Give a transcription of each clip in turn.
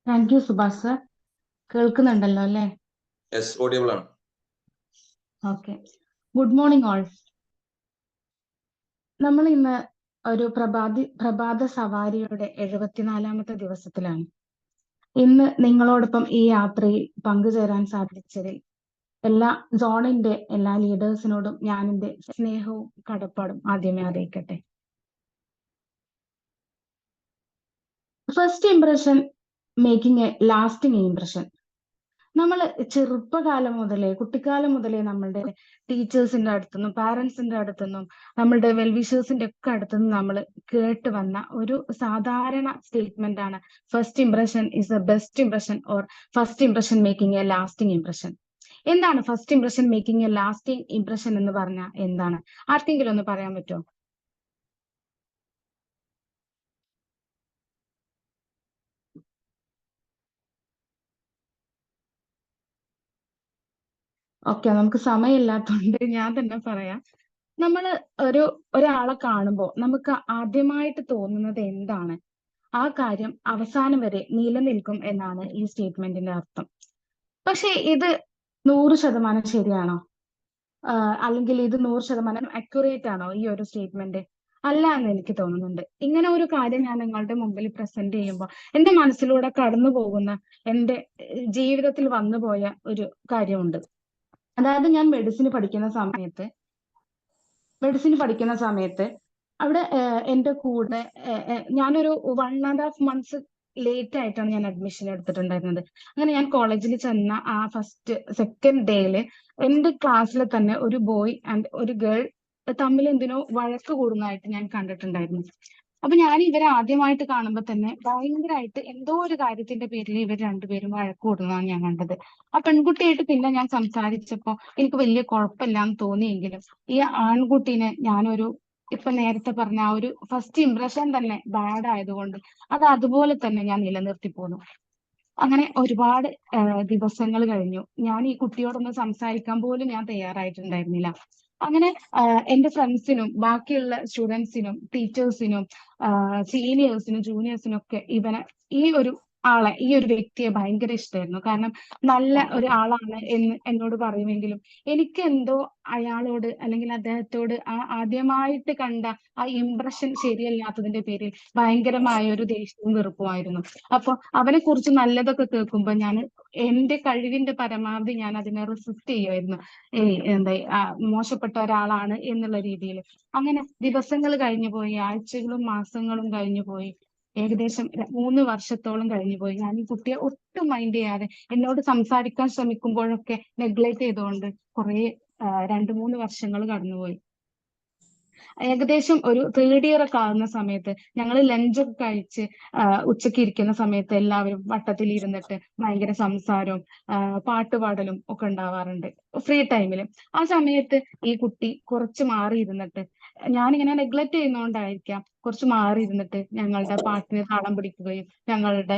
Thank you Subhash sir. കേൾക്കുന്നുണ്ടല്ലോ അല്ലേ? Yes, audible ആണ്. ഓക്കെ. Good morning all. നമ്മൾ ഇന്ന് ഒരു പ്രഭാത സവാരിയുടെ 74ാമത്തെ ദിവസത്തിലാണ്. ഇന്ന് നിങ്ങളോടൊപ്പം ഈ യാത്രയിൽ പങ്കുചേരാൻ സാധിച്ചതിൽ സോണിന്റെ എല്ലാ ലീഡേഴ്സിനോടും ഞാൻ എൻ്റെ സ്നേഹവും കടപ്പാടും ആദ്യമേ അറിയിക്കട്ടെ. First impression making a lasting impression. നമ്മൾ ചെറുപ്പകാലം മുതലേ കുട്ടിക്കാലം മുതലേ നമ്മളുടെ ടീച്ചേഴ്സിന്റെ അടുത്തുനിന്നും പാരന്റ്സിന്റെ അടുത്തുനിന്നും നമ്മളുടെ വെൽവിഷേഴ്സിന്റെ ഒക്കെ അടുത്തുനിന്നും നമ്മൾ കേട്ട് വന്ന ഒരു സാധാരണ സ്റ്റേറ്റ്മെന്റ് ആണ് first impression is a best impression or first impression making a lasting impression. എന്താണ് first impression making a lasting impression എന്ന് പറഞ്ഞാൽ എന്താണ്? ആർക്കെങ്കിലും ഒന്ന് പറയാൻ പറ്റുമോ? ഓക്കെ, നമുക്ക് സമയമില്ലാത്തതുകൊണ്ട് ഞാൻ തന്നെ പറയാം. നമ്മൾ ഒരു ഒരാളെ കാണുമ്പോൾ നമുക്ക് ആദ്യമായിട്ട് തോന്നുന്നത് എന്താണ്, ആ കാര്യം അവസാനം വരെ നിലനിൽക്കും എന്നാണ് ഈ സ്റ്റേറ്റ്മെന്റിന്റെ അർത്ഥം. പക്ഷെ ഇത് 100% ശരിയാണോ? അല്ലെങ്കിൽ ഇത് 100% അക്യുറേറ്റ് ആണോ ഈ ഒരു സ്റ്റേറ്റ്മെന്റ്? അല്ല എന്ന് എനിക്ക് തോന്നുന്നുണ്ട്. ഇങ്ങനെ ഒരു കാര്യം ഞാൻ നിങ്ങളുടെ മുമ്പിൽ പ്രസന്റ് ചെയ്യുമ്പോൾ എന്റെ മനസ്സിലൂടെ കടന്നു പോകുന്ന എന്റെ ജീവിതത്തിൽ വന്നുപോയ ഒരു കാര്യമുണ്ട്. അതായത് ഞാൻ മെഡിസിൻ പഠിക്കുന്ന സമയത്ത് അവിടെ എൻ്റെ കൂടെ ഞാനൊരു 1.5 months ലേറ്റ് ആയിട്ടാണ് ഞാൻ അഡ്മിഷൻ എടുത്തിട്ടുണ്ടായിരുന്നത്. അങ്ങനെ ഞാൻ കോളേജിൽ ചെന്ന ആ സെക്കൻഡ് ഡേയില് എൻ്റെ ക്ലാസ്സിൽ തന്നെ ഒരു ബോയ് ആൻഡ് ഒരു ഗേൾ തമ്മിൽ എന്തിനോ വഴക്ക് കൂടുന്നതായിട്ട് ഞാൻ കണ്ടിട്ടുണ്ടായിരുന്നു. അപ്പൊ ഞാൻ ഇവരെ ആദ്യമായിട്ട് കാണുമ്പോൾ തന്നെ ഭയങ്കരമായിട്ട് എന്തോ ഒരു കാര്യത്തിന്റെ പേരിൽ ഇവർ രണ്ടുപേരും വഴക്ക് കൂടുന്നതാണ് ഞാൻ കണ്ടത്. ആ പെൺകുട്ടിയായിട്ട് പിന്നെ ഞാൻ സംസാരിച്ചപ്പോ എനിക്ക് വലിയ കുഴപ്പമില്ലാന്ന് തോന്നിയെങ്കിലും ഈ ആൺകുട്ടീനെ ഞാനൊരു ഇപ്പൊ നേരത്തെ പറഞ്ഞ ആ ഒരു ഫസ്റ്റ് ഇംപ്രഷൻ തന്നെ ബാഡ് ആയതുകൊണ്ട് അത് അതുപോലെ തന്നെ ഞാൻ നിലനിർത്തി പോന്നു. അങ്ങനെ ഒരുപാട് ദിവസങ്ങൾ കഴിഞ്ഞു. ഞാൻ ഈ കുട്ടിയോടൊന്ന് സംസാരിക്കാൻ പോലും ഞാൻ തയ്യാറായിട്ടുണ്ടായിരുന്നില്ല. അങ്ങനെ എന്റെ ഫ്രണ്ട്സിനും ബാക്കിയുള്ള സ്റ്റുഡൻസിനും ടീച്ചേഴ്സിനും സീനിയേഴ്സിനും ജൂനിയേഴ്സിനും ഒക്കെ ഈ ഒരു വ്യക്തിയെ ഭയങ്കര ഇഷ്ടമായിരുന്നു. കാരണം നല്ല ഒരാളാണ് എന്ന് എന്നോട് പറയുമെങ്കിലും എനിക്ക് എന്തോ അയാളോട് അല്ലെങ്കിൽ അദ്ദേഹത്തോട് ആദ്യമായിട്ട് കണ്ട ആ ഇംപ്രഷൻ ശരിയല്ലാത്തതിന്റെ പേരിൽ ഭയങ്കരമായ ഒരു ദേഷ്യവും വെറുപ്പുമായിരുന്നു. അപ്പൊ അവനെ കുറിച്ച് നല്ലതൊക്കെ കേൾക്കുമ്പോൾ ഞാൻ എന്റെ കഴിവിന്റെ പരമാവധി ഞാൻ അതിനെ റെസിസ്റ്റ് ചെയ്യുമായിരുന്നു. മോശപ്പെട്ട ഒരാളാണ് എന്നുള്ള രീതിയിൽ. അങ്ങനെ ദിവസങ്ങൾ കഴിഞ്ഞു പോയി, ആഴ്ചകളും മാസങ്ങളും കഴിഞ്ഞു പോയി, ഏകദേശം 3 വർഷത്തോളം കഴിഞ്ഞു പോയി. ഞാൻ ഈ കുട്ടിയെ ഒട്ടും മൈൻഡ് ചെയ്യാതെ എന്നോട് സംസാരിക്കാൻ ശ്രമിക്കുമ്പോഴൊക്കെ നെഗ്ലക്ട് ചെയ്തുകൊണ്ട് കുറെ 2-3 വർഷങ്ങൾ കടന്നുപോയി. ഏകദേശം ഒരു തേർഡ് ഇയർ ഒക്കെ ആകുന്ന സമയത്ത് ഞങ്ങൾ ലഞ്ചൊക്കെ കഴിച്ച് ഉച്ചയ്ക്ക് ഇരിക്കുന്ന സമയത്ത് എല്ലാവരും വട്ടത്തിൽ ഇരുന്നിട്ട് ഭയങ്കര സംസാരവും പാട്ടുപാടലും ഒക്കെ ഉണ്ടാവാറുണ്ട് ഫ്രീ ടൈമിൽ. ആ സമയത്ത് ഈ കുട്ടി കുറച്ച് മാറി ഇരുന്നിട്ട്, ഞാനിങ്ങനെ നെഗ്ലക്ട് ചെയ്യുന്നോണ്ടായിരിക്കാം, കുറച്ച് മാറി ഇരുന്നിട്ട് ഞങ്ങളുടെ പാട്ടിന് താളം പിടിക്കുകയും ഞങ്ങളുടെ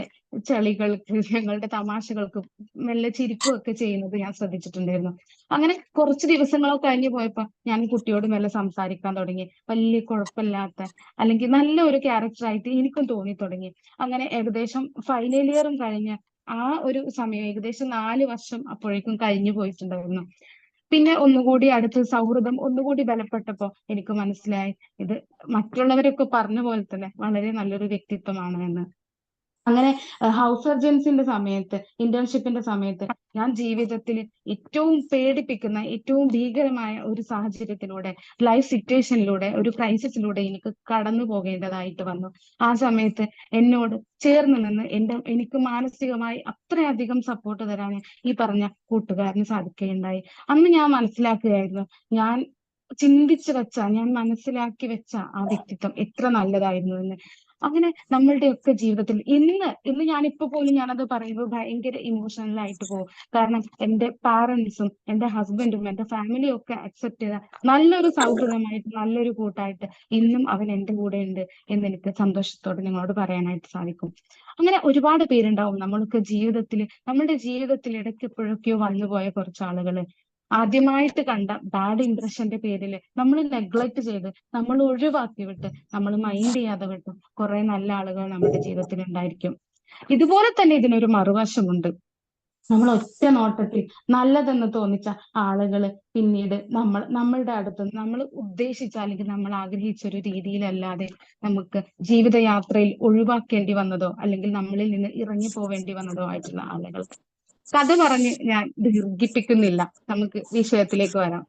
ഞങ്ങളുടെ തമാശകൾക്ക് മെല്ലെ ചിരിക്കുകയൊക്കെ ചെയ്യുന്നത് ഞാൻ ശ്രദ്ധിച്ചിട്ടുണ്ടായിരുന്നു. അങ്ങനെ കുറച്ച് ദിവസങ്ങളൊക്കെ കഴിഞ്ഞ് പോയപ്പോ ഞാൻ കുട്ടിയോട് മെല്ലെ സംസാരിക്കാൻ തുടങ്ങി. വലിയ കുഴപ്പമില്ലാത്ത അല്ലെങ്കിൽ നല്ല ഒരു ക്യാരക്ടറായിട്ട് എനിക്കും തോന്നി തുടങ്ങി. അങ്ങനെ ഏകദേശം ഫൈനൽ ഇയറും കഴിഞ്ഞ് ആ ഒരു സമയം ഏകദേശം 4 വർഷം അപ്പോഴേക്കും കഴിഞ്ഞു പോയിട്ടുണ്ടായിരുന്നു. പിന്നെ ഒന്നുകൂടി അടുത്ത സൗഹൃദം ഒന്നുകൂടി ബലപ്പെട്ടപ്പോ എനിക്ക് മനസ്സിലായി ഇത് മറ്റുള്ളവരൊക്കെ പറഞ്ഞ പോലെ തന്നെ വളരെ നല്ലൊരു വ്യക്തിത്വമാണ് എന്ന്. അങ്ങനെ ഹൗസ് സർജൻസിന്റെ സമയത്ത്, ഇന്റേൺഷിപ്പിന്റെ സമയത്ത് ഞാൻ ജീവിതത്തിൽ ഏറ്റവും പേടിപ്പിക്കുന്ന ഏറ്റവും ഭീകരമായ ഒരു സാഹചര്യത്തിലൂടെ, ലൈഫ് സിറ്റുവേഷനിലൂടെ, ഒരു ക്രൈസിസിലൂടെ എനിക്ക് കടന്നു പോകേണ്ടതായിട്ട് വന്നു. ആ സമയത്ത് എന്നോട് ചേർന്ന് നിന്ന് എനിക്ക് മാനസികമായി അത്രയധികം സപ്പോർട്ട് തരാൻ ഈ പറഞ്ഞ കൂട്ടുകാരന് സാധിക്കുകയുണ്ടായി. അന്ന് ഞാൻ മനസ്സിലാക്കുകയായിരുന്നു, ഞാൻ ഞാൻ മനസ്സിലാക്കി വെച്ച ആ വ്യക്തിത്വം എത്ര നല്ലതായിരുന്നു എന്ന്. അങ്ങനെ നമ്മളുടെയൊക്കെ ജീവിതത്തിൽ ഇന്ന് ഞാനിപ്പോ പോലും ഞാനത് പറയുമ്പോൾ ഭയങ്കര ഇമോഷണൽ ആയിട്ട് പോകും. കാരണം എന്റെ പാരന്റ്സും എന്റെ ഹസ്ബൻഡും എന്റെ ഫാമിലിയും ഒക്കെ അക്സെപ്റ്റ് ചെയ്ത നല്ലൊരു സൗഹൃദമായിട്ട് നല്ലൊരു കൂട്ടായിട്ട് ഇന്നും അവൻ എന്റെ കൂടെ ഉണ്ട് എന്ന് എനിക്ക് സന്തോഷത്തോടെ നിങ്ങളോട് പറയാനായിട്ട് സാധിക്കും. അങ്ങനെ ഒരുപാട് പേരുണ്ടാവും നമ്മളുടെ ജീവിതത്തിൽ ഇടയ്ക്ക് എപ്പോഴൊക്കെയോ വന്നുപോയ കുറച്ച് ആളുകള് ആദ്യമായിട്ട് കണ്ട ബാഡ് ഇംപ്രഷന്റെ പേരിൽ നമ്മൾ നെഗ്ലക്ട് ചെയ്ത്, നമ്മൾ ഒഴിവാക്കി വിട്ട്, നമ്മൾ മൈൻഡ് ചെയ്യാതെ വിട്ട് കുറെ നല്ല ആളുകൾ നമ്മുടെ ജീവിതത്തിൽ ഉണ്ടായിരിക്കും. ഇതുപോലെ തന്നെ ഇതിനൊരു മറുവശമുണ്ട്. നമ്മൾ ഒറ്റ നോട്ടത്തിൽ നല്ലതെന്ന് തോന്നിച്ച ആളുകള് പിന്നീട് നമ്മളുടെ അടുത്ത് നമ്മൾ ഉദ്ദേശിച്ച അല്ലെങ്കിൽ നമ്മൾ ആഗ്രഹിച്ച ഒരു രീതിയിലല്ലാതെ നമുക്ക് ജീവിതയാത്രയിൽ ഒഴിവാക്കേണ്ടി വന്നതോ അല്ലെങ്കിൽ നമ്മളിൽ നിന്ന് ഇറങ്ങി പോവേണ്ടി വന്നതോ ആയിട്ടുള്ള ആളുകൾ. കഥ പറഞ്ഞ് ഞാൻ ദീർഘിപ്പിക്കുന്നില്ല, നമുക്ക് വിഷയത്തിലേക്ക് വരാം.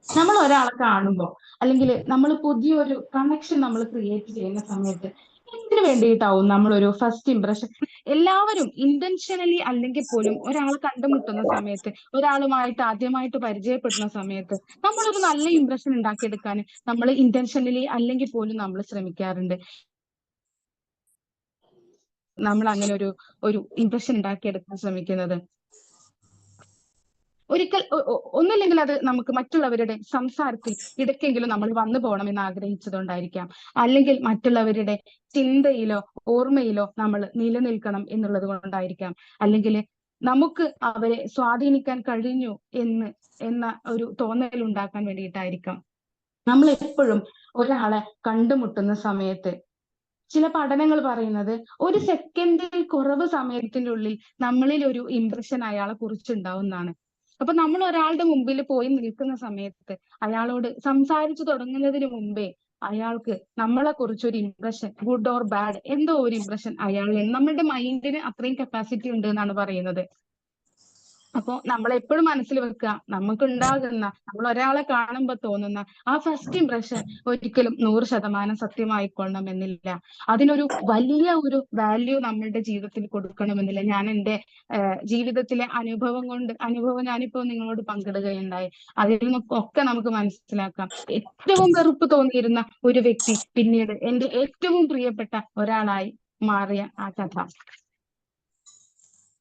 നമ്മൾ ഒരാളെ കാണുമ്പോൾ അല്ലെങ്കിൽ നമ്മൾ പുതിയൊരു കണക്ഷൻ നമ്മൾ ക്രിയേറ്റ് ചെയ്യുന്ന സമയത്ത് എന്തിനു വേണ്ടിയിട്ടാവും നമ്മളൊരു ഫസ്റ്റ് ഇംപ്രഷൻ, എല്ലാവരും ഇന്റൻഷനലി അല്ലെങ്കിൽ പോലും ഒരാളെ കണ്ടുമുട്ടുന്ന സമയത്ത്, ഒരാളുമായിട്ട് ആദ്യമായിട്ട് പരിചയപ്പെടുന്ന സമയത്ത് നമ്മളൊരു നല്ല ഇംപ്രഷൻ ഉണ്ടാക്കിയെടുക്കാൻ നമ്മൾ ഇന്റൻഷനലി അല്ലെങ്കിൽ പോലും നമ്മൾ ശ്രമിക്കാറുണ്ട്. നമ്മൾ അങ്ങനെ ഒരു ഇംപ്രഷൻ ഉണ്ടാക്കിയെടുക്കാൻ ശ്രമിക്കുന്നത് ഒരിക്കൽ ഒന്നുമില്ലെങ്കിൽ അത് നമുക്ക് മറ്റുള്ളവരുടെ സംസാരത്തിൽ ഇടയ്ക്കെങ്കിലും നമ്മൾ വന്നു പോകണമെന്ന് ആഗ്രഹിച്ചതുകൊണ്ടായിരിക്കാം, അല്ലെങ്കിൽ മറ്റുള്ളവരുടെ ചിന്തയിലോ ഓർമ്മയിലോ നമ്മൾ നിലനിൽക്കണം എന്നുള്ളത് കൊണ്ടായിരിക്കാം, അല്ലെങ്കിൽ നമുക്ക് അവരെ സ്വാധീനിക്കാൻ കഴിഞ്ഞു എന്ന ഒരു തോന്നൽ ഉണ്ടാക്കാൻ വേണ്ടിയിട്ടായിരിക്കാം. നമ്മൾ എപ്പോഴും ഒരാളെ കണ്ടുമുട്ടുന്ന സമയത്ത് ചില പഠനങ്ങൾ പറയുന്നത് ഒരു സെക്കൻഡിൽ കുറവ് സമയത്തിന്റെ ഉള്ളിൽ നമ്മളിൽ ഒരു ഇംപ്രഷൻ അയാളെ കുറിച്ചുണ്ടാവുന്നതാണ്. അപ്പൊ നമ്മൾ ഒരാളുടെ മുമ്പിൽ പോയി നിൽക്കുന്ന സമയത്ത് അയാളോട് സംസാരിച്ചു തുടങ്ങുന്നതിന് മുമ്പേ അയാൾക്ക് നമ്മളെ കുറിച്ച് ഒരു ഇംപ്രഷൻ, ഗുഡ് ഓർ ബാഡ്, എന്തോ ഒരു ഇംപ്രഷൻ അയാളിൽ, നമ്മുടെ മൈൻഡിന് അത്രയും കപ്പാസിറ്റി ഉണ്ട് എന്നാണ് പറയുന്നത്. അപ്പൊ നമ്മൾ എപ്പോഴും മനസ്സിൽ വെക്കുക, നമുക്കുണ്ടാകുന്ന, നമ്മൾ ഒരാളെ കാണുമ്പോൾ തോന്നുന്ന ആ ഫസ്റ്റ് ഇംപ്രഷൻ ഒരിക്കലും 100% സത്യമായിക്കൊള്ളണമെന്നില്ല. അതിനൊരു വലിയ ഒരു വാല്യൂ നമ്മളുടെ ജീവിതത്തിൽ കൊടുക്കണമെന്നില്ല. ഞാൻ എൻ്റെ ജീവിതത്തിലെ അനുഭവം ഞാനിപ്പോ നിങ്ങളോട് പങ്കിടുകയുണ്ടായി. അതിൽ നിന്നൊക്കെ നമുക്ക് മനസ്സിലാക്കാം, ഏറ്റവും വെറുപ്പ് തോന്നിയിരുന്ന ഒരു വ്യക്തി പിന്നീട് എൻ്റെ ഏറ്റവും പ്രിയപ്പെട്ട ഒരാളായി മാറിയ ആ കഥ.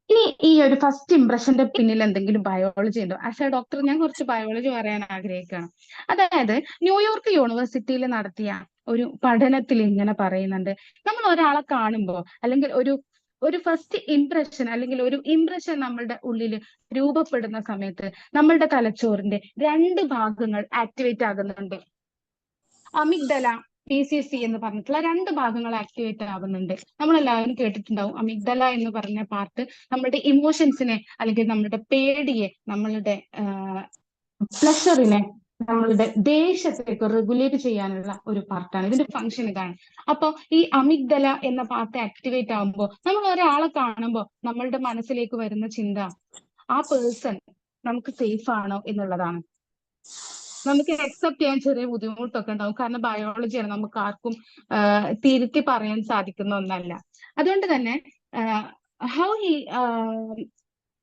ഇനി ഈ ഒരു ഫസ്റ്റ് ഇംപ്രഷന്റെ പിന്നിൽ എന്തെങ്കിലും ബയോളജി ഉണ്ടോ? ആസ് എ ഡോക്ടർ ഞാൻ കുറച്ച് ബയോളജി പറയാൻ ആഗ്രഹിക്കുകയാണ്. അതായത് ന്യൂയോർക്ക് യൂണിവേഴ്സിറ്റിയിൽ നടത്തിയ ഒരു പഠനത്തിൽ ഇങ്ങനെ പറയുന്നുണ്ട്, നമ്മൾ ഒരാളെ കാണുമ്പോൾ അല്ലെങ്കിൽ ഒരു ഫസ്റ്റ് ഇംപ്രഷൻ അല്ലെങ്കിൽ ഒരു ഇംപ്രഷൻ നമ്മളുടെ ഉള്ളിൽ രൂപപ്പെടുന്ന സമയത്ത് നമ്മളുടെ തലച്ചോറിന്റെ 2 ഭാഗങ്ങൾ ആക്ടിവേറ്റ് ആകുന്നുണ്ട്. അമിഗ്ഡല, PCC എന്ന് പറഞ്ഞിട്ടുള്ള 2 ഭാഗങ്ങൾ ആക്ടിവേറ്റ് ആവുന്നുണ്ട്. നമ്മളെല്ലാവരും കേട്ടിട്ടുണ്ടാവും. അമിഗ്ഡല എന്ന് പറഞ്ഞ പാർട്ട് നമ്മളുടെ ഇമോഷൻസിനെ അല്ലെങ്കിൽ നമ്മളുടെ പേടിയെ, നമ്മളുടെ പ്ലഷറിനെ, നമ്മളുടെ ദേഷ്യത്തേക്ക് റെഗുലേറ്റ് ചെയ്യാനുള്ള ഒരു പാർട്ടാണ്. ഇതിന്റെ ഫംഗ്ഷൻ ഇതാണ്. അപ്പൊ ഈ അമിഗ്ഡല എന്ന പാർട്ട് ആക്ടിവേറ്റ് ആകുമ്പോൾ നമ്മൾ ഒരാളെ കാണുമ്പോൾ നമ്മളുടെ മനസ്സിലേക്ക് വരുന്ന ചിന്ത ആ പേഴ്സൺ നമുക്ക് സേഫ് ആണോ എന്നുള്ളതാണ്. നമുക്ക് അക്സെപ്റ്റ് ചെയ്യാൻ ചെറിയ ബുദ്ധിമുട്ടൊക്കെ ഉണ്ടാവും, കാരണം ബയോളജിയാണ്, നമുക്ക് ആർക്കും തിരുത്തി പറയാൻ സാധിക്കുന്ന ഒന്നല്ല. അതുകൊണ്ട് തന്നെ how he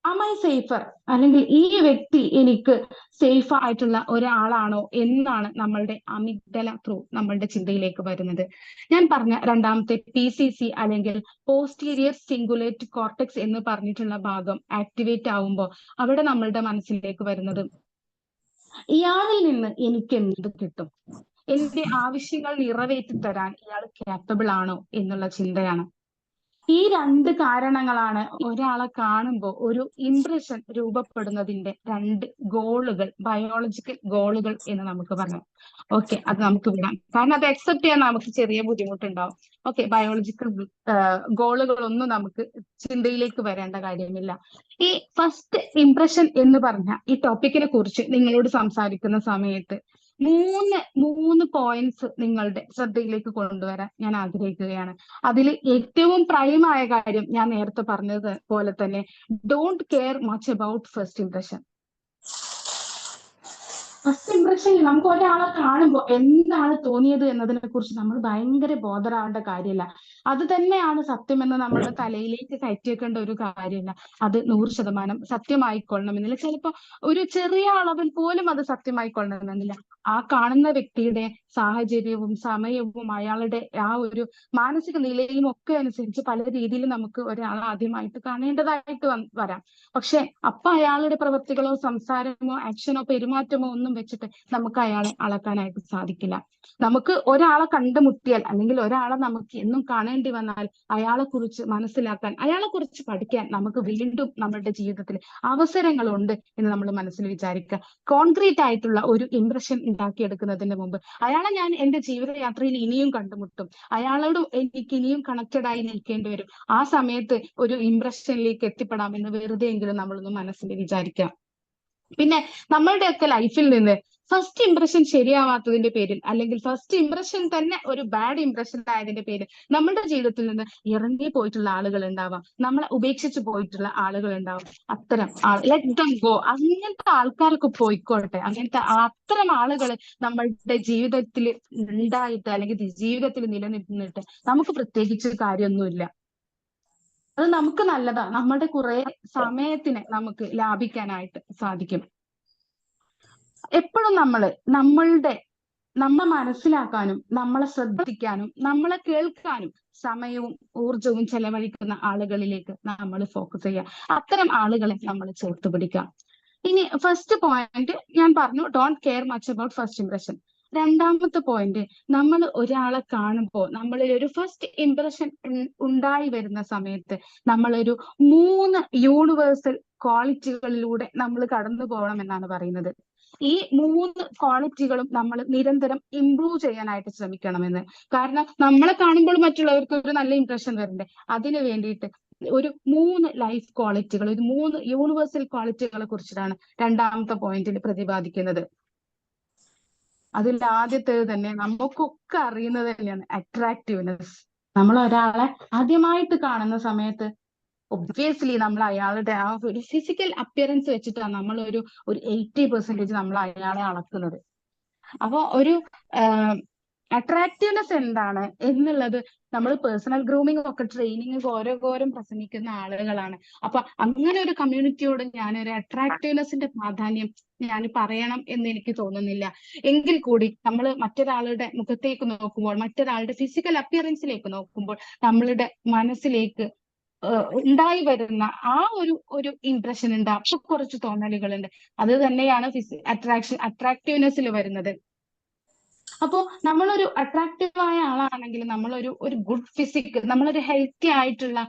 am I safer, അല്ലെങ്കിൽ ഈ വ്യക്തി എനിക്ക് സേഫ് ആയിട്ടുള്ള ഒരാളാണോ എന്നാണ് നമ്മളുടെ അമിഗ്ഡല ത്രൂ നമ്മളുടെ ചിന്തയിലേക്ക് വരുന്നത്. ഞാൻ പറഞ്ഞ രണ്ടാമത്തെ PCC അല്ലെങ്കിൽ പോസ്റ്റീരിയർ സിംഗുലേറ്റ് കോർട്ടെക്സ് എന്ന് പറഞ്ഞിട്ടുള്ള ഭാഗം ആക്ടിവേറ്റ് ആവുമ്പോൾ അവിടെ നമ്മളുടെ മനസ്സിലേക്ക് വരുന്നത് ഇയാളിൽ നിന്ന് എനിക്ക് എന്ത് കിട്ടും, എന്റെ ആവശ്യങ്ങൾ നിറവേറ്റി തരാൻ ഇയാൾ ക്യാപ്പബിൾ ആണോ എന്നുള്ള ചിന്തയാണ്. ഈ 2 കാരണങ്ങളാണ് ഒരാളെ കാണുമ്പോൾ ഒരു ഇംപ്രഷൻ രൂപപ്പെടുന്നതിന്റെ 2 ഗോളുകൾ, ബയോളജിക്കൽ ഗോളുകൾ എന്ന് നമുക്ക് പറയാം. ഓക്കെ, അത് നമുക്ക് വിടാം, കാരണം അത് അക്സെപ്റ്റ് ചെയ്യാൻ നമുക്ക് ചെറിയ ബുദ്ധിമുട്ടുണ്ടാവും. ഓക്കെ, ബയോളജിക്കൽ ഗോളുകളൊന്നും നമുക്ക് ചിന്തയിലേക്ക് വരേണ്ട കാര്യമില്ല. ഈ ഫസ്റ്റ് ഇംപ്രഷൻ എന്ന് പറഞ്ഞ ഈ ടോപ്പിക്കിനെ കുറിച്ച് നിങ്ങളോട് സംസാരിക്കുന്ന സമയത്ത് മൂന്ന് പോയിന്റ്സ് നിങ്ങളുടെ ശ്രദ്ധയിലേക്ക് കൊണ്ടുവരാൻ ഞാൻ ആഗ്രഹിക്കുകയാണ്. അതിൽ ഏറ്റവും പ്രൈമായ കാര്യം ഞാൻ നേരത്തെ പറഞ്ഞത് പോലെ തന്നെ, don't care much about first impression. First impression നമുക്ക് ഒരാളെ കാണുമ്പോൾ എന്താണ് തോന്നിയത് എന്നതിനെ കുറിച്ച് നമ്മൾ ഭയങ്കര ബോധറാവേണ്ട കാര്യമില്ല. അത് തന്നെയാണ് സത്യമെന്ന് നമ്മുടെ തലയിലേക്ക് കയറ്റിയേക്കേണ്ട ഒരു കാര്യമില്ല. അത് 100% സത്യമായിക്കൊള്ളണമെന്നില്ല. ചിലപ്പോൾ ഒരു ചെറിയ അളവിൽ പോലും അത് സത്യമായിക്കൊള്ളണമെന്നില്ല. ആ കാണുന്ന വ്യക്തിയുടെ സാഹചര്യവും സമയവും അയാളുടെ ആ ഒരു മാനസിക നിലയും ഒക്കെ അനുസരിച്ച് പല രീതിയിൽ നമുക്ക് ഒരാളെ ആദ്യമായിട്ട് കാണേണ്ടതായിട്ട് വരാം. പക്ഷെ അപ്പൊ അയാളുടെ പ്രവൃത്തികളോ സംസാരമോ ആക്ഷനോ പെരുമാറ്റമോ ഒന്നും വെച്ചിട്ട് നമുക്ക് അയാളെ അളക്കാനായിട്ട് സാധിക്കില്ല. നമുക്ക് ഒരാളെ കണ്ടുമുട്ടിയാൽ അല്ലെങ്കിൽ ഒരാളെ നമുക്ക് എന്നും കാണേണ്ടി വന്നാൽ അയാളെ കുറിച്ച് മനസ്സിലാക്കാൻ, അയാളെ കുറിച്ച് പഠിക്കാൻ നമുക്ക് വീണ്ടും നമ്മുടെ ജീവിതത്തിൽ അവസരങ്ങളുണ്ട് എന്ന് നമ്മൾ മനസ്സിൽ വിചാരിക്കുക. കോൺക്രീറ്റ് ആയിട്ടുള്ള ഒരു ഇംപ്രഷൻ ഉണ്ടാക്കിയെടുക്കുന്നതിന് മുമ്പ് അയാളെ ഞാൻ എന്റെ ജീവിതയാത്രയിൽ ഇനിയും കണ്ടുമുട്ടും, അയാളോട് എനിക്ക് ഇനിയും കണക്റ്റഡ് ആയി നിൽക്കേണ്ടി വരും. ആ സമയത്ത് ഒരു ഇംപ്രഷനിലേക്ക് എത്തിപ്പെടാമെന്ന് വെറുതെയെങ്കിലും നമ്മളൊന്ന് മനസ്സിൽ വിചാരിക്കാം. പിന്നെ നമ്മളുടെയൊക്കെ ലൈഫിൽ നിന്ന് ഫസ്റ്റ് ഇംപ്രഷൻ ശരിയാവാത്തതിന്റെ പേരിൽ, അല്ലെങ്കിൽ ഫസ്റ്റ് ഇംപ്രഷൻ തന്നെ ഒരു ബാഡ് ഇംപ്രഷൻ ആയതിന്റെ പേരിൽ നമ്മളുടെ ജീവിതത്തിൽ നിന്ന് ഇറങ്ങി പോയിട്ടുള്ള ആളുകൾ ഉണ്ടാവാം, നമ്മളെ ഉപേക്ഷിച്ച് പോയിട്ടുള്ള ആളുകൾ ഉണ്ടാവാം. അത്തരം ലെറ്റ് ദം ഗോ, അങ്ങനത്തെ ആൾക്കാരൊക്കെ പോയിക്കോട്ടെ. അങ്ങനത്തെ അത്തരം ആളുകൾ നമ്മളുടെ ജീവിതത്തിൽ ഉണ്ടായിട്ട് അല്ലെങ്കിൽ ജീവിതത്തിൽ നിലനിന്നിട്ട് നമുക്ക് പ്രത്യേകിച്ച് കാര്യമൊന്നുമില്ല. അത് നമുക്ക് നല്ലതാണ്, നമ്മുടെ കുറെ സമയത്തിന് നമുക്ക് ലാഭിക്കാനായിട്ട് സാധിക്കും. എപ്പോഴും നമ്മളെ മനസ്സിലാക്കാനും നമ്മളെ ശ്രദ്ധിക്കാനും നമ്മളെ കേൾക്കാനും സമയവും ഊർജവും ചെലവഴിക്കുന്ന ആളുകളിലേക്ക് നമ്മൾ ഫോക്കസ് ചെയ്യുക. അത്തരം ആളുകളെ നമ്മൾ ചേർത്ത് പിടിക്കുക. ഇനി ഫസ്റ്റ് പോയിന്റ് ഞാൻ പറഞ്ഞു, don't care much about first impression. രണ്ടാമത്തെ പോയിന്റ്, നമ്മൾ ഒരാളെ കാണുമ്പോൾ നമ്മളിൽ ഒരു ഫസ്റ്റ് ഇംപ്രഷൻ ഉണ്ടായി വരുന്ന സമയത്ത് നമ്മളൊരു 3 യൂണിവേഴ്സൽ ക്വാളിറ്റികളിലൂടെ നമ്മൾ കടന്നു പോകണം എന്നാണ് പറയുന്നത്. ഈ 3 ക്വാളിറ്റികളും നമ്മൾ നിരന്തരം ഇംപ്രൂവ് ചെയ്യാനായിട്ട് ശ്രമിക്കണമെന്ന്. കാരണം നമ്മളെ കാണുമ്പോൾ മറ്റുള്ളവർക്ക് ഒരു നല്ല ഇംപ്രഷൻ വരണ്ടേ, അതിനു വേണ്ടിയിട്ട് ഒരു 3 ലൈഫ് ക്വാളിറ്റികൾ, ഒരു 3 യൂണിവേഴ്സൽ ക്വാളിറ്റികളെ കുറിച്ചിട്ടാണ് രണ്ടാമത്തെ പോയിന്റിൽ പ്രതിപാദിക്കുന്നത്. അതിൽ ആദ്യത്തേത് തന്നെ നമുക്കൊക്കെ അറിയുന്നത് തന്നെയാണ് അട്രാക്റ്റീവ്നെസ്. നമ്മൾ ഒരാളെ ആദ്യമായിട്ട് കാണുന്ന സമയത്ത് ഒബ്വിയസ്ലി നമ്മൾ അയാളുടെ ആ ഒരു ഫിസിക്കൽ അപ്പിയറൻസ് വെച്ചിട്ടാണ് നമ്മൾ ഒരു 80% നമ്മൾ അയാളെ അളക്കുന്നത്. അപ്പൊ ഒരു അട്രാക്റ്റീവ്നെസ് എന്താണ് എന്നുള്ളത് നമ്മൾ പേഴ്സണൽ ഗ്രൂമിംഗ് ഒക്കെ ട്രെയിനിങ് ഘോരം പ്രസംഗിക്കുന്ന ആളുകളാണ്. അപ്പൊ അങ്ങനെ ഒരു കമ്മ്യൂണിറ്റിയോട് ഞാനൊരു അട്രാക്റ്റീവ്നെസിന്റെ പ്രാധാന്യം ഞാൻ പറയണം എന്ന് എനിക്ക് തോന്നുന്നില്ല. എങ്കിൽ കൂടി നമ്മൾ മറ്റൊരാളുടെ മുഖത്തേക്ക് നോക്കുമ്പോൾ, മറ്റൊരാളുടെ ഫിസിക്കൽ അപ്പിയറൻസിലേക്ക് നോക്കുമ്പോൾ നമ്മളുടെ മനസ്സിലേക്ക് ഉണ്ടായി വരുന്ന ആ ഒരു ഇംപ്രഷൻ ഉണ്ട്, അപ്പൊ കുറച്ച് തോന്നലുകളുണ്ട്. അത് തന്നെയാണ് അട്രാക്റ്റീവ്നെസ്സിൽ വരുന്നത്. അപ്പോ നമ്മളൊരു അട്രാക്റ്റീവായ ആളാണെങ്കിൽ നമ്മളൊരു ഗുഡ് ഫിസിക്, നമ്മളൊരു ഹെൽത്തി ആയിട്ടുള്ള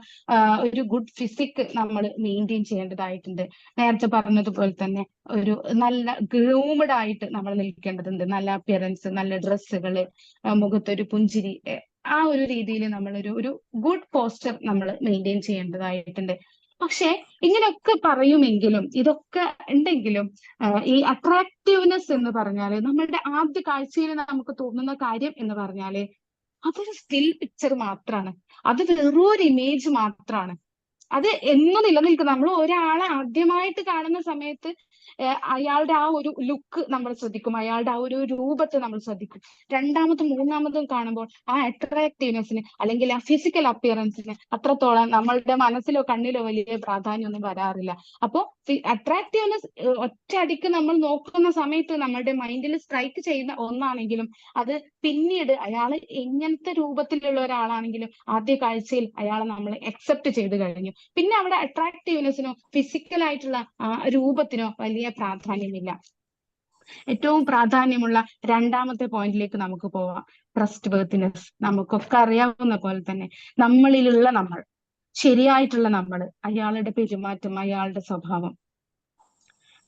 ഒരു ഗുഡ് ഫിസിക് നമ്മൾ മെയിൻറ്റെയിൻ ചെയ്യേണ്ടതായിട്ടുണ്ട്. നേരത്തെ പറഞ്ഞതുപോലെ തന്നെ ഒരു നല്ല ഗ്രൂംഡ് ആയിട്ട് നമ്മൾ നിൽക്കേണ്ടതുണ്ട്. നല്ല അപ്പിയറൻസ്, നല്ല ഡ്രസ്സുകള്, മുഖത്തൊരു പുഞ്ചിരി, ആ ഒരു രീതിയിൽ ഒരു ഗുഡ് പോസ്റ്റർ നമ്മൾ മെയിൻറ്റെയിൻ ചെയ്യേണ്ടതായിട്ടുണ്ട്. പക്ഷെ ഇങ്ങനെയൊക്കെ പറയുമെങ്കിലും, ഇതൊക്കെ ഉണ്ടെങ്കിലും ഈ അട്രാക്റ്റീവ്നെസ് എന്ന് പറഞ്ഞാല് നമ്മളുടെ ആദ്യ കാഴ്ചയിൽ നമുക്ക് തോന്നുന്ന കാര്യം എന്ന് പറഞ്ഞാല് അതൊരു സ്റ്റിൽ പിക്ചർ മാത്രമാണ്. അത് വെറൊരു ഇമേജ് മാത്രമാണ്. അത് എന്നും നിലനിൽക്കും. നമ്മൾ ഒരാളെ ആദ്യമായിട്ട് കാണുന്ന സമയത്ത് അയാളുടെ ആ ഒരു ലുക്ക് നമ്മൾ ശ്രദ്ധിക്കും, അയാളുടെ ആ ഒരു രൂപത്തെ നമ്മൾ ശ്രദ്ധിക്കും. രണ്ടാമതും മൂന്നാമതും കാണുമ്പോൾ ആ അട്രാക്റ്റീവ്നെസ്സിന് അല്ലെങ്കിൽ ആ ഫിസിക്കൽ അപ്പിയറൻസിന് അത്രത്തോളം നമ്മളുടെ മനസ്സിലോ കണ്ണിലോ വലിയ പ്രാധാന്യമൊന്നും വരാറില്ല. അപ്പോ അട്രാക്റ്റീവ്നെസ് ഒറ്റയടിക്ക് നമ്മൾ നോക്കുന്ന സമയത്ത് നമ്മളുടെ മൈൻഡിൽ സ്ട്രൈക്ക് ചെയ്യുന്ന ഒന്നാണെങ്കിലും അത് പിന്നീട് അയാൾ എങ്ങനത്തെ രൂപത്തിലുള്ള ഒരാളാണെങ്കിലും ആദ്യ കാഴ്ചയിൽ അയാളെ നമ്മൾ അക്സെപ്റ്റ് ചെയ്ത് കഴിഞ്ഞു. പിന്നെ അവിടെ അട്രാക്റ്റീവ്നെസ്സിനോ ഫിസിക്കൽ ആയിട്ടുള്ള രൂപത്തിനോ വലിയ പ്രാധാന്യമില്ല. ഏറ്റവും പ്രാധാന്യമുള്ള രണ്ടാമത്തെ പോയിന്റിലേക്ക് നമുക്ക് പോവാം, ട്രസ്റ്റ് വർത്തിനെസ്. നമുക്കൊക്കെ അറിയാവുന്ന പോലെ തന്നെ നമ്മളിലുള്ള നമ്മൾ, ശരിയായിട്ടുള്ള നമ്മൾ, അയാളുടെ പെരുമാറ്റം, അയാളുടെ സ്വഭാവം.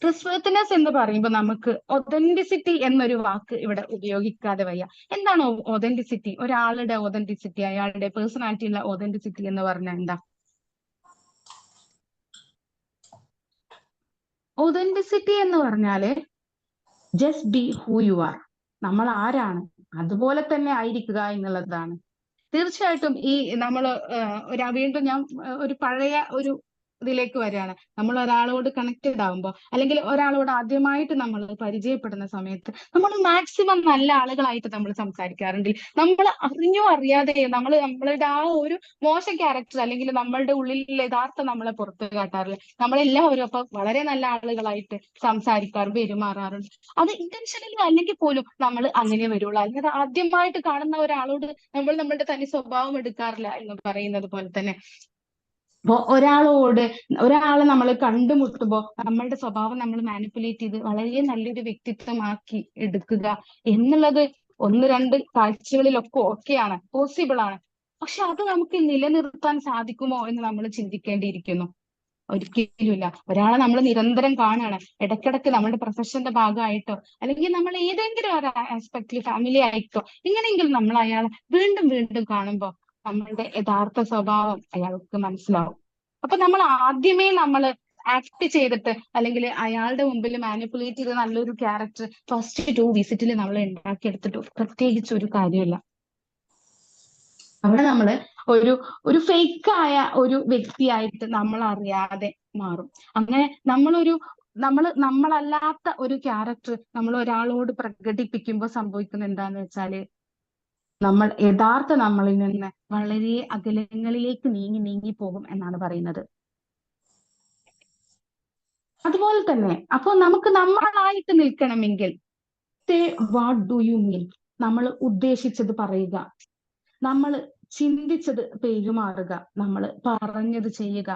ട്രസ്റ്റ് വർത്തിനെസ് എന്ന് പറയുമ്പോൾ നമുക്ക് ഒതന്റിസിറ്റി എന്നൊരു വാക്ക് ഇവിടെ ഉപയോഗിക്കാതെ വയ്യ. എന്താണ് ഒതന്റിസിറ്റി? ഒരാളുടെ ഒതന്റിസിറ്റി, അയാളുടെ പേഴ്സണാലിറ്റിയുള്ള ഒതന്റിസിറ്റി എന്ന് പറഞ്ഞാൽ എന്താ? ഒതന്റിസിറ്റി എന്ന് പറഞ്ഞാല് just be who you are. നമ്മൾ ആരാണ് അതുപോലെ തന്നെ ആയിരിക്കുക എന്നുള്ളതാണ്. തീർച്ചയായിട്ടും ഈ നമ്മൾ വീണ്ടും ഞാൻ ഒരു പഴയ ഇതിലേക്ക് വരികയാണ്. നമ്മൾ ഒരാളോട് കണക്റ്റഡ് ആകുമ്പോൾ, അല്ലെങ്കിൽ ഒരാളോട് ആദ്യമായിട്ട് നമ്മൾ പരിചയപ്പെടുന്ന സമയത്ത് നമ്മൾ മാക്സിമം നല്ല ആളുകളായിട്ട് നമ്മൾ സംസാരിക്കാറുണ്ട്. നമ്മൾ അറിഞ്ഞോ അറിയാതെയോ നമ്മളുടെ ആ ഒരു മോശം ക്യാരക്ടർ അല്ലെങ്കിൽ നമ്മളുടെ ഉള്ളിലുള്ള യഥാർത്ഥ നമ്മളെ പുറത്ത് കാട്ടാറില്ല. നമ്മളെല്ലാവരും അപ്പൊ വളരെ നല്ല ആളുകളായിട്ട് സംസാരിക്കാറും പെരുമാറാറുണ്ട്. അത് ഇന്റൻഷനലി അല്ലെങ്കിൽ പോലും നമ്മൾ അങ്ങനെ വരുള്ളൂ. അല്ലാതെ ആദ്യമായിട്ട് കാണുന്ന ഒരാളോട് നമ്മൾ നമ്മളുടെ തനി സ്വഭാവം എടുക്കാറില്ല എന്ന് പറയുന്നത് പോലെ തന്നെ. അപ്പൊ ഒരാളെ നമ്മൾ കണ്ടുമുട്ടുമ്പോൾ നമ്മളുടെ സ്വഭാവം നമ്മൾ മാനിപ്പുലേറ്റ് ചെയ്ത് വളരെ നല്ലൊരു വ്യക്തിത്വമാക്കി എടുക്കുക എന്നുള്ളത് 1-2 കാഴ്ചകളിലൊക്കെ ഓക്കെയാണ്, പോസിബിൾ ആണ്. പക്ഷെ അത് നമുക്ക് നിലനിർത്താൻ സാധിക്കുമോ എന്ന് നമ്മൾ ചിന്തിക്കേണ്ടിയിരിക്കുന്നു. ഒരിക്കലുമില്ല. ഒരാളെ നമ്മൾ നിരന്തരം കാണുകയാണ്, ഇടയ്ക്കിടയ്ക്ക് നമ്മുടെ പ്രൊഫഷന്റെ ഭാഗമായിട്ടോ അല്ലെങ്കിൽ നമ്മൾ ഏതെങ്കിലും ഒരു ആസ്പെക്റ്റിൽ ഫാമിലി ആയിട്ടോ എങ്ങനെയെങ്കിലും നമ്മൾ അയാളെ വീണ്ടും വീണ്ടും കാണുമ്പോൾ നമ്മളുടെ യഥാർത്ഥ സ്വഭാവം അയാൾക്ക് മനസ്സിലാവും. അപ്പൊ നമ്മൾ ആദ്യമേ നമ്മൾ ആക്ട് ചെയ്തിട്ട് അല്ലെങ്കിൽ അയാളുടെ മുമ്പിൽ മാനിപ്പുലേറ്റ് ചെയ്ത് നല്ലൊരു ക്യാരക്ടർ ഫസ്റ്റ് 2 വിസിറ്റിൽ നമ്മൾ ഉണ്ടാക്കിയെടുത്തിട്ട് പ്രത്യേകിച്ച് ഒരു കാര്യമില്ല. അവിടെ നമ്മള് ഒരു ഒരു ഫേക്കായ ഒരു വ്യക്തിയായിട്ട് നമ്മൾ അറിയാതെ മാറും. അങ്ങനെ നമ്മളല്ലാത്ത ഒരു ക്യാരക്ടർ നമ്മൾ ഒരാളോട് പ്രകടിപ്പിക്കുമ്പോൾ സംഭവിക്കുന്നത് എന്താന്ന് വെച്ചാല് നമ്മൾ യഥാർത്ഥ നമ്മളിൽ നിന്ന് വളരെ അകലങ്ങളിലേക്ക് നീങ്ങി നീങ്ങി പോകും എന്നാണ് പറയുന്നത്. അതുപോലെ തന്നെ അപ്പൊ നമുക്ക് നമ്മളായിട്ട് നിൽക്കണമെങ്കിൽ വാട്ട് ഡു യു മീൻ, നമ്മൾ ഉദ്ദേശിച്ചത് പറയുക, നമ്മൾ ചിന്തിച്ചത് പെരുമാറുക, നമ്മൾ പറഞ്ഞത് ചെയ്യുക.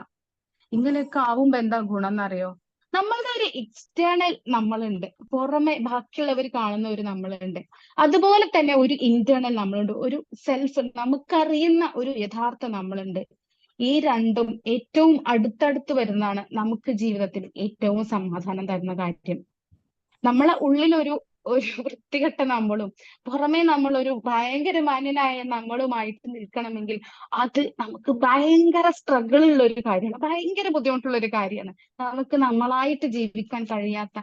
ഇങ്ങനെയൊക്കെ ആവുമ്പോ എന്താ ഗുണം എന്നറിയോ? നമ്മളുടെ ഒരു എക്സ്റ്റേണൽ നമ്മളുണ്ട്, പുറമെ ബാക്കിയുള്ളവർ കാണുന്ന ഒരു നമ്മളുണ്ട്. അതുപോലെ തന്നെ ഒരു ഇന്റേണൽ നമ്മളുണ്ട്, ഒരു സെൽഫ്, നമുക്കറിയുന്ന ഒരു യഥാർത്ഥ നമ്മളുണ്ട്. ഈ രണ്ടും ഏറ്റവും അടുത്തടുത്ത് വരുന്നതാണ് നമുക്ക് ജീവിതത്തിൽ ഏറ്റവും സമാധാനം തരുന്ന കാര്യം. നമ്മളെ ഉള്ളിലൊരു ഒരു വൃത്തികെട്ട നമ്മളും പുറമേ നമ്മളൊരു ഭയങ്കര മാന്യനായ നമ്മളുമായിട്ട് നിൽക്കണമെങ്കിൽ അത് നമുക്ക് ഭയങ്കര സ്ട്രഗിൾ ഉള്ള ഒരു കാര്യമാണ്, ഭയങ്കര ബുദ്ധിമുട്ടുള്ള ഒരു കാര്യമാണ്. നമുക്ക് നമ്മളായിട്ട് ജീവിക്കാൻ കഴിയാത്ത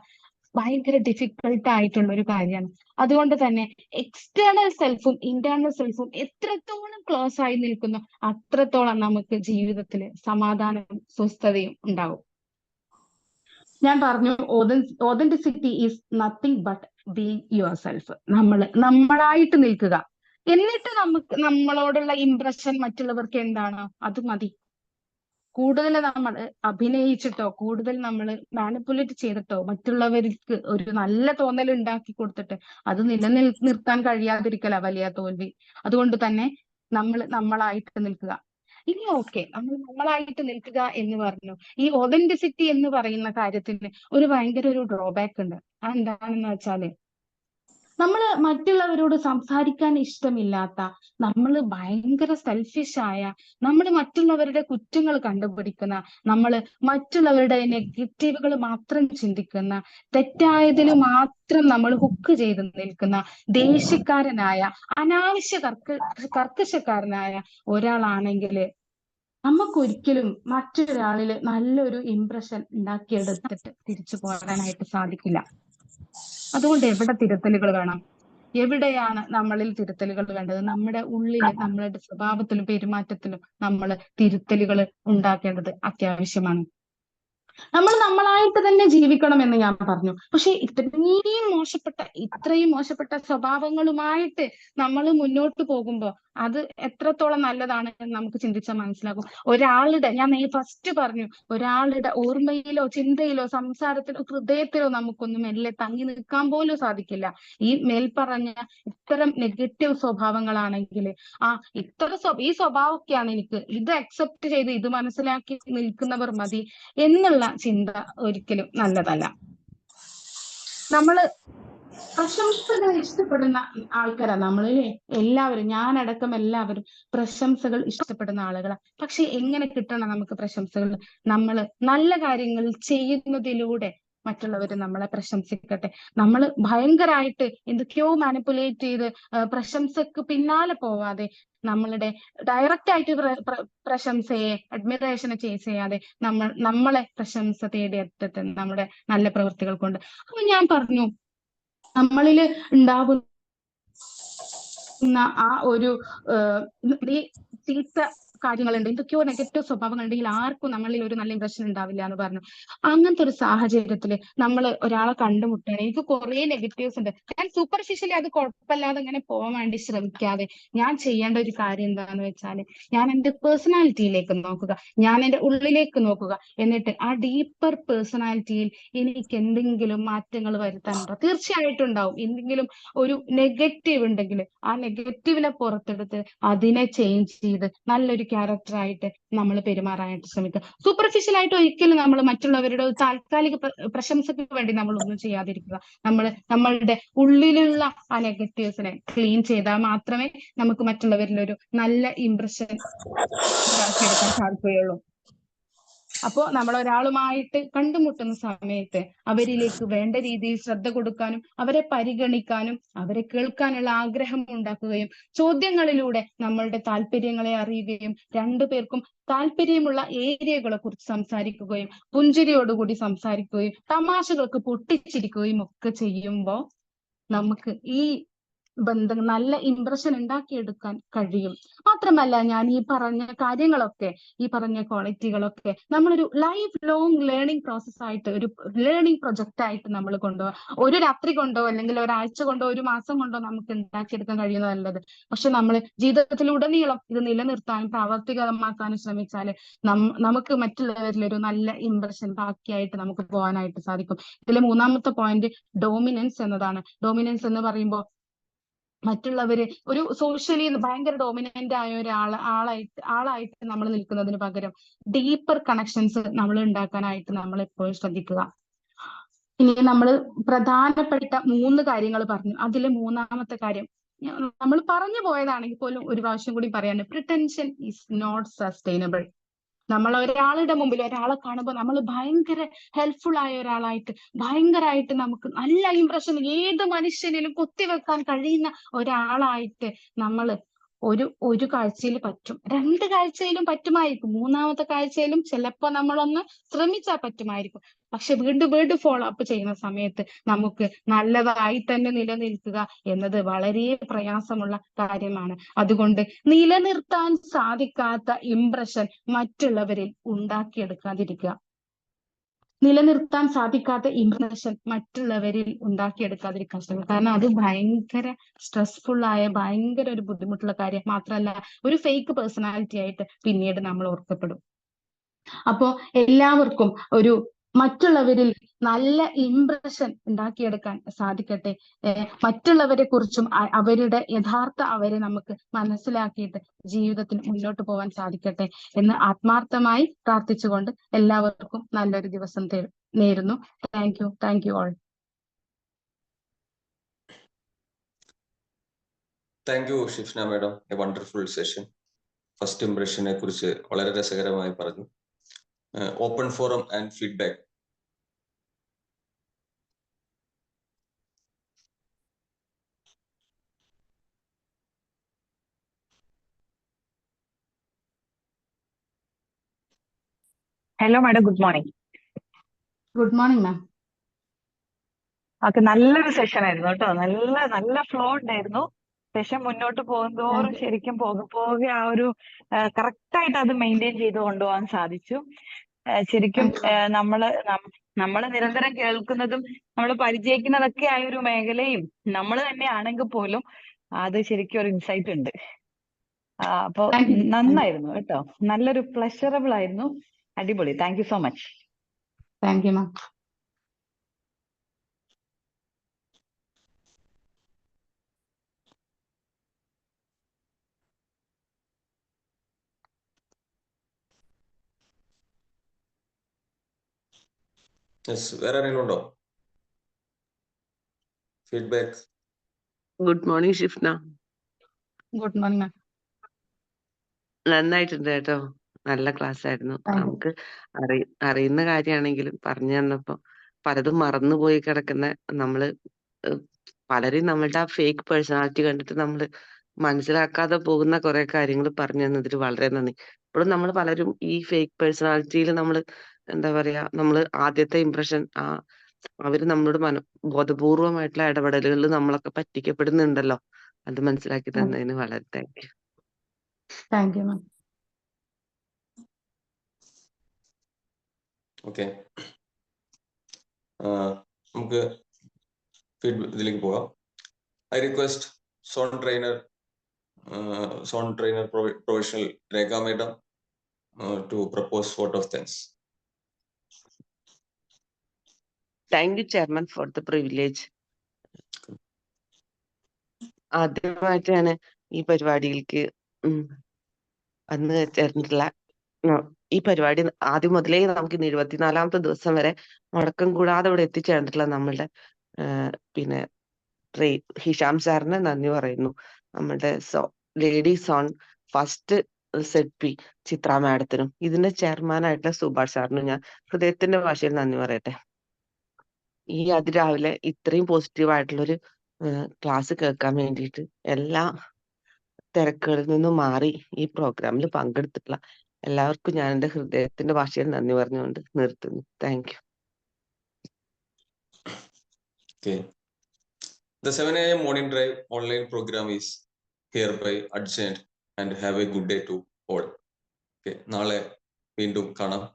ഭയങ്കര ഡിഫിക്കൽട്ട് ആയിട്ടുള്ള ഒരു കാര്യമാണ്. അതുകൊണ്ട് തന്നെ എക്സ്റ്റേണൽ സെൽഫും ഇന്റേണൽ സെൽഫും എത്രത്തോളം ക്ലോസ് ആയി നിൽക്കുന്നു അത്രത്തോളം നമുക്ക് ജീവിതത്തിൽ സമാധാനവും സ്വസ്ഥതയും ഉണ്ടാവും. ഞാൻ പറഞ്ഞു authenticity is nothing but being your self. നമ്മളായിട്ട് നിൽക്കുക, എന്നിട്ട് നമ്മളോടുള്ള ഇംപ്രഷൻ മറ്റുള്ളവർക്ക് എന്താണോ അത് മതി. കൂടുതൽ നമ്മൾ അഭിനയിച്ചിട്ടോ കൂടുതൽ നമ്മൾ മാനിപ്പുലേറ്റ് ചെയ്തിട്ടോ മറ്റുള്ളവർക്ക് ഒരു നല്ല തോന്നൽ ഉണ്ടാക്കി കൊടുത്തിട്ട് അത് നിർത്താൻ കഴിയാതിരിക്കല വലിയ തോൽവി. അതുകൊണ്ട് തന്നെ നമ്മളായിട്ട് നിൽക്കുക. ഇനി ഓക്കെ, നമ്മളായിട്ട് നിൽക്കുക എന്ന് പറഞ്ഞു. ഈ ഒതന്റിസിറ്റി എന്ന് പറയുന്ന കാര്യത്തിന് ഭയങ്കര ഒരു ഡ്രോബാക്ക് ഉണ്ട്. അതെന്താണെന്ന് വെച്ചാല് മറ്റുള്ളവരോട് സംസാരിക്കാൻ ഇഷ്ടമില്ലാത്ത, ഭയങ്കര സെൽഫിഷായ, മറ്റുള്ളവരുടെ കുറ്റങ്ങൾ കണ്ടുപിടിക്കുന്ന, മറ്റുള്ളവരുടെ നെഗറ്റീവുകൾ മാത്രം ചിന്തിക്കുന്ന, തെറ്റായതിൽ മാത്രം നമ്മൾ ഹുക്ക് ചെയ്ത് നിൽക്കുന്ന, ദേഷ്യക്കാരനായ, അനാവശ്യ കർക്കശക്കാരനായ ഒരാളാണെങ്കിൽ നമുക്കൊരിക്കലും മറ്റൊരാളില് നല്ലൊരു ഇംപ്രഷൻ ഉണ്ടാക്കിയെടുത്തിട്ട് തിരിച്ചു പോരാനായിട്ട് സാധിക്കില്ല. അതുകൊണ്ട് എവിടെ തിരുത്തലുകൾ വേണം? എവിടെയാണ് നമ്മളിൽ തിരുത്തലുകൾ വേണ്ടത്? നമ്മുടെ ഉള്ളില്, നമ്മളുടെ സ്വഭാവത്തിലും പെരുമാറ്റത്തിലും നമ്മൾ തിരുത്തലുകൾ ഉണ്ടാക്കേണ്ടത് അത്യാവശ്യമാണ്. നമ്മളായിട്ട് തന്നെ ജീവിക്കണം എന്ന് ഞാൻ പറഞ്ഞു. പക്ഷെ ഇത്രയും മോശപ്പെട്ട സ്വഭാവങ്ങളുമായിട്ട് നമ്മൾ മുന്നോട്ട് പോകുമ്പോൾ അത് എത്രത്തോളം നല്ലതാണ് എന്ന് നമുക്ക് ചിന്തിച്ചാൽ മനസ്സിലാകും. ഞാൻ ഫസ്റ്റ് പറഞ്ഞു, ഒരാളുടെ ഓർമ്മയിലോ ചിന്തയിലോ സംസാരത്തിലോ ഹൃദയത്തിലോ നമുക്കൊന്നും മെല്ലെ തങ്ങി നിൽക്കാൻ പോലും സാധിക്കില്ല. ഈ മേൽപ്പറഞ്ഞ ഇത്തരം നെഗറ്റീവ് സ്വഭാവങ്ങളാണെങ്കിൽ ഈ സ്വഭാവമൊക്കെയാണ് എനിക്ക്, ഇത് അക്സെപ്റ്റ് ചെയ്ത് ഇത് മനസ്സിലാക്കി നിൽക്കുന്നവർ മതി എന്നുള്ള ചിന്ത ഒരിക്കലും നല്ലതല്ല. നമ്മള് പ്രശംസകൾ ഇഷ്ടപ്പെടുന്ന ആൾക്കാരാണ് നമ്മളിലെ എല്ലാവരും, ഞാനടക്കം എല്ലാവരും പ്രശംസകൾ ഇഷ്ടപ്പെടുന്ന ആളുകളാണ്. പക്ഷെ എങ്ങനെ കിട്ടണം നമുക്ക് പ്രശംസകൾ? നമ്മൾ നല്ല കാര്യങ്ങൾ ചെയ്യുന്നതിലൂടെ മറ്റുള്ളവർ നമ്മളെ പ്രശംസിക്കട്ടെ. നമ്മൾ ഭയങ്കരമായിട്ട് എന്തൊക്കെയോ മാനിപ്പുലേറ്റ് ചെയ്ത് പ്രശംസക്ക് പിന്നാലെ പോവാതെ, നമ്മളുടെ ഡയറക്റ്റ് ആയിട്ട് പ്രശംസയെ അഡ്മിറേഷനെ ചെയ്യാതെ നമ്മളെ പ്രശംസ തേടിയെത്തിട്ട് നമ്മുടെ നല്ല പ്രവൃത്തികൾ കൊണ്ട്. അപ്പൊ ഞാൻ പറഞ്ഞു, നമ്മളിൽ ഉണ്ടാവുന്ന ആ ഒരു ചീത്ത കാര്യങ്ങളുണ്ട്, എന്തൊക്കെയോ നെഗറ്റീവ് സ്വഭാവങ്ങളുണ്ടെങ്കിൽ ആർക്കും നമ്മളിൽ ഒരു നല്ല ഇംപ്രഷൻ ഉണ്ടാവില്ല എന്ന് പറഞ്ഞു. അങ്ങനത്തെ ഒരു സാഹചര്യത്തില് നമ്മൾ ഒരാളെ കണ്ടുമുട്ടുകയാണ്, എനിക്ക് കുറെ നെഗറ്റീവ്സ് ഉണ്ട്, ഞാൻ സൂപ്പർഫിഷ്യലി അത് കുഴപ്പമില്ലാതെ ഇങ്ങനെ പോകാൻ വേണ്ടി ശ്രമിക്കാതെ ഞാൻ ചെയ്യേണ്ട ഒരു കാര്യം എന്താന്ന് വെച്ചാല്, ഞാൻ എന്റെ പേഴ്സണാലിറ്റിയിലേക്ക് നോക്കുക, ഞാൻ എന്റെ ഉള്ളിലേക്ക് നോക്കുക. എന്നിട്ട് ആ ഡീപ്പർ പേഴ്സണാലിറ്റിയിൽ എനിക്ക് എന്തെങ്കിലും മാറ്റങ്ങൾ വരുത്താനുണ്ടോ? തീർച്ചയായിട്ടും ഉണ്ടാവും. എന്തെങ്കിലും ഒരു നെഗറ്റീവ് ഉണ്ടെങ്കിൽ ആ നെഗറ്റീവിനെ പുറത്തെടുത്ത് അതിനെ ചേഞ്ച് ചെയ്ത് നല്ലൊരു ക്യാരക്ടറായിട്ട് നമ്മൾ പെരുമാറാനായിട്ട് ശ്രമിക്കുക. സൂപ്പർഫിഷ്യൽ ആയിട്ട് ഒരിക്കലും നമ്മൾ മറ്റുള്ളവരുടെ താൽക്കാലിക പ്രശംസയ്ക്ക് വേണ്ടി നമ്മൾ ഒന്നും ചെയ്യാതിരിക്കുക. നമ്മളുടെ ഉള്ളിലുള്ള ആ നെഗറ്റീവ്സിനെ ക്ലീൻ ചെയ്താൽ മാത്രമേ നമുക്ക് മറ്റുള്ളവരിൽ ഒരു നല്ല ഇംപ്രഷൻ ഉണ്ടാക്കിയെടുക്കാൻ സാധിക്കുകയുള്ളൂ. അപ്പോ നമ്മൾ ഒരാളുമായിട്ട് കണ്ടുമുട്ടുന്ന സമയത്ത് അവരിലേക്ക് വേണ്ട രീതിയിൽ ശ്രദ്ധ കൊടുക്കാനും അവരെ പരിഗണിക്കാനും അവരെ കേൾക്കാനുള്ള ആഗ്രഹം ഉണ്ടാക്കുകയും ചോദ്യങ്ങളിലൂടെ നമ്മളുടെ താല്പര്യങ്ങളെ അറിയുകയും രണ്ടുപേർക്കും താല്പര്യമുള്ള ഏരിയകളെ കുറിച്ച് സംസാരിക്കുകയും പുഞ്ചിരിയോടുകൂടി സംസാരിക്കുകയും തമാശകൾക്ക് പൊട്ടിച്ചിരിക്കുകയും ഒക്കെ ചെയ്യുമ്പോൾ നമുക്ക് ഈ ബന്ധം നല്ല ഇംപ്രഷൻ ഉണ്ടാക്കിയെടുക്കാൻ കഴിയും. മാത്രമല്ല ഞാൻ ഈ പറഞ്ഞ കാര്യങ്ങളൊക്കെ, ഈ പറഞ്ഞ ക്വാളിറ്റികളൊക്കെ നമ്മളൊരു ലൈഫ് ലോങ് ലേണിംഗ് പ്രോസസ് ആയിട്ട്, ഒരു ലേണിംഗ് പ്രൊജക്റ്റ് ആയിട്ട് നമ്മൾ കൊണ്ടുപോകാം. ഒരു രാത്രി കൊണ്ടോ അല്ലെങ്കിൽ ഒരാഴ്ച കൊണ്ടോ ഒരു മാസം കൊണ്ടോ നമുക്ക് ഉണ്ടാക്കിയെടുക്കാൻ കഴിയുന്നതല്ലത്. പക്ഷെ നമ്മൾ ജീവിതത്തിലുടനീളം ഇത് നിലനിർത്താനും പ്രാവർത്തികമാക്കാനും ശ്രമിച്ചാൽ നമുക്ക് മറ്റുള്ളവരിൽ ഒരു നല്ല ഇംപ്രഷൻ ബാക്കിയായിട്ട് നമുക്ക് പോകാനായിട്ട് സാധിക്കും. ഇതിലെ മൂന്നാമത്തെ പോയിന്റ് ഡോമിനൻസ് എന്നതാണ്. ഡോമിനൻസ് എന്ന് പറയുമ്പോൾ മറ്റുള്ളവര് ഒരു സോഷ്യലി ഭയങ്കര ഡോമിനന്റ് ആയ ആളായിട്ട് നമ്മൾ നിൽക്കുന്നതിന് പകരം ഡീപ്പർ കണക്ഷൻസ് നമ്മൾ ഉണ്ടാക്കാനായിട്ട് നമ്മൾ എപ്പോഴും ശ്രദ്ധിക്കുക. ഇനി നമ്മൾ പ്രധാനപ്പെട്ട 3 കാര്യങ്ങൾ പറഞ്ഞു. അതിലെ മൂന്നാമത്തെ കാര്യം നമ്മൾ പറഞ്ഞു പോയതാണെങ്കിൽ പോലും ഒരു പ്രാവശ്യം കൂടി പറയാണ്, പ്രിറ്റൻഷൻ ഈസ് നോട്ട് സസ്റ്റൈനബിൾ. നമ്മൾ ഒരാളുടെ മുമ്പിൽ ഒരാളെ കാണുമ്പോൾ നമ്മൾ ഭയങ്കര ഹെൽപ്ഫുൾ ആയ ഒരാളായിട്ട്, ഭയങ്കരമായിട്ട് നമുക്ക് നല്ല ഇംപ്രഷൻ ഏത് മനുഷ്യനിലും കുത്തിവെക്കാൻ കഴിയുന്ന ഒരാളായിട്ട് നമ്മൾ ഒരു കാഴ്ചയിൽ പറ്റും, 2 കാഴ്ചയിലും പറ്റുമായിരിക്കും, 3-മത്തെ കാഴ്ചയിലും ചിലപ്പോ നമ്മളൊന്ന് ശ്രമിച്ചാൽ പറ്റുമായിരിക്കും. പക്ഷെ വീണ്ടും വീണ്ടും ഫോളോ അപ്പ് ചെയ്യുന്ന സമയത്ത് നമുക്ക് നല്ലതായി തന്നെ നിലനിൽക്കുക എന്നത് വളരെ പ്രയാസമുള്ള കാര്യമാണ്. അതുകൊണ്ട് നിലനിർത്താൻ സാധിക്കാത്ത ഇംപ്രഷൻ മറ്റുള്ളവരിൽ ഉണ്ടാക്കിയെടുക്കാതിരിക്കുക. നിലനിർത്താൻ സാധിക്കാത്ത ഇംപ്രഷൻ മറ്റുള്ളവരിൽ ഉണ്ടാക്കിയെടുക്കാതിരിക്കാൻ ശ്രമിക്കുക. കാരണം അത് ഭയങ്കര സ്ട്രെസ്ഫുൾ ആയ ഭയങ്കര ഒരു ബുദ്ധിമുട്ടുള്ള കാര്യം. മാത്രമല്ല ഒരു ഫേക്ക് പേഴ്സണാലിറ്റി ആയിട്ട് പിന്നീട് നമ്മൾ ഓർക്കപ്പെടും. അപ്പോ എല്ലാവർക്കും ഒരു മറ്റുള്ളവരിൽ നല്ല ഇംപ്രഷൻ ഉണ്ടാക്കിയെടുക്കാൻ സാധിക്കട്ടെ. മറ്റുള്ളവരെ കുറിച്ചും അവരുടെ യഥാർത്ഥ അവരെ നമുക്ക് മനസ്സിലാക്കിയിട്ട് ജീവിതത്തിൽ മുന്നോട്ട് പോകാൻ സാധിക്കട്ടെ എന്ന് ആത്മാർത്ഥമായി പ്രാർത്ഥിച്ചുകൊണ്ട് എല്ലാവർക്കും നല്ലൊരു ദിവസം നേരുന്നു. Thank you all. Thank you Shifna madam, a wonderful session. First ഇംപ്രഷനെ കുറിച്ച് വളരെ രസകരമായി പറഞ്ഞു. Open forum and feedback. Hello madam, good morning. Good morning ma'am. Okay, നല്ലൊരു സെഷൻ ആയിരുന്നു കേട്ടോ. നല്ല ഫ്ലോ ഉണ്ടായിരുന്നു. സെഷൻ മുന്നോട്ട് പോകുന്തോറും ശരിക്കും പോകെ ആ ഒരു കറക്റ്റ് ആയിട്ട് അത് മെയിൻറ്റെയിൻ ചെയ്ത് കൊണ്ടുപോകാൻ സാധിച്ചു. ശരിക്കും നമ്മള് നിരന്തരം കേൾക്കുന്നതും നമ്മൾ പരിചയിക്കുന്നതൊക്കെ ആയ ഒരു മേഖലയും നമ്മൾ തന്നെ ആണെങ്കിൽ പോലും അത് ശരിക്കും ഒരു ഇൻസൈറ്റ് ഉണ്ട്. അപ്പൊ നന്നായിരുന്നു കേട്ടോ. നല്ലൊരു പ്ലഷറബിൾ ആയിരുന്നു. അടിപൊളി. Thank you so much. Thank you മാം. വേറെ ആരെങ്കിലും ഉണ്ടോ? Feedback. Good morning Shifna. Good morning മാം. നന്നായിട്ടുണ്ട് കേട്ടോ. നല്ല ക്ലാസ് ആയിരുന്നു. നമുക്ക് അറിയുന്ന കാര്യമാണെങ്കിലും പറഞ്ഞു തന്നപ്പോ പലതും മറന്നുപോയി കിടക്കുന്ന നമ്മള് പലരും നമ്മളുടെ ആ ഫേക്ക് പേഴ്സണാലിറ്റി കണ്ടിട്ട് നമ്മള് മനസ്സിലാക്കാതെ പോകുന്ന കുറെ കാര്യങ്ങൾ പറഞ്ഞു തന്നതിൽ വളരെ നന്ദി. ഇപ്പോഴും നമ്മൾ പലരും ഈ ഫേക്ക് പേഴ്സണാലിറ്റിയിൽ നമ്മൾ എന്താ പറയാ, നമ്മള് ആദ്യത്തെ ഇംപ്രഷൻ അവര് നമ്മളോട് ബോധപൂർവമായിട്ടുള്ള ഇടപെടലുകളിൽ നമ്മളൊക്കെ പറ്റിക്കപ്പെടുന്നുണ്ടല്ലോ. അത് മനസ്സിലാക്കി തന്നതിന് വളരെ thank you. Thank you ma'am. Okay, നമുക്ക് ഇതിലേക്ക് പോകാം. I request zone trainer professional Rekha madam to propose vote of thanks. Thank you chairman for the privilege. ആദ്യമായിട്ടാണ് ഈ പരിപാടിയിലേക്ക് വന്ന് ചേർന്നിട്ടുള്ള. ഈ പരിപാടി ആദ്യം മുതലേ നമുക്ക് 24-ാമത്തെ ദിവസം വരെ മുടക്കം കൂടാതെ ഇവിടെ എത്തിച്ചേർന്നിട്ടുള്ള നമ്മളുടെ പിന്നെ ഹിഷാം സാറിന് നന്ദി പറയുന്നു. നമ്മളുടെ ലേഡീസ് ഓൺ ഫസ്റ്റ് സെഡ്പി ചിത്ര മാഡത്തിനും ഇതിന്റെ ചെയർമാനായിട്ടുള്ള സുഭാഷ് സാറിനും ഞാൻ ഹൃദയത്തിന്റെ ഭാഷയിൽ നന്ദി പറയട്ടെ. ഈ അതിരാവിലെ ഇത്രയും പോസിറ്റീവ് ആയിട്ടുള്ളൊരു ക്ലാസ് കേൾക്കാൻ വേണ്ടിയിട്ട് എല്ലാ തിരക്കുകളിൽ നിന്നും മാറി ഈ പ്രോഗ്രാമിൽ പങ്കെടുത്തിട്ടുള്ള എല്ലാവർക്കും ഞാൻ എൻ്റെ ഹൃദയത്തിന്റെ ഭാഷയിൽ നന്ദി പറഞ്ഞുകൊണ്ട് നിർത്തുന്നു. Thank you. Okay. The 7 a.m. morning drive online program is hereby adjourned and have a good day to all. Okay. നാളെ വീണ്ടും കാണാം.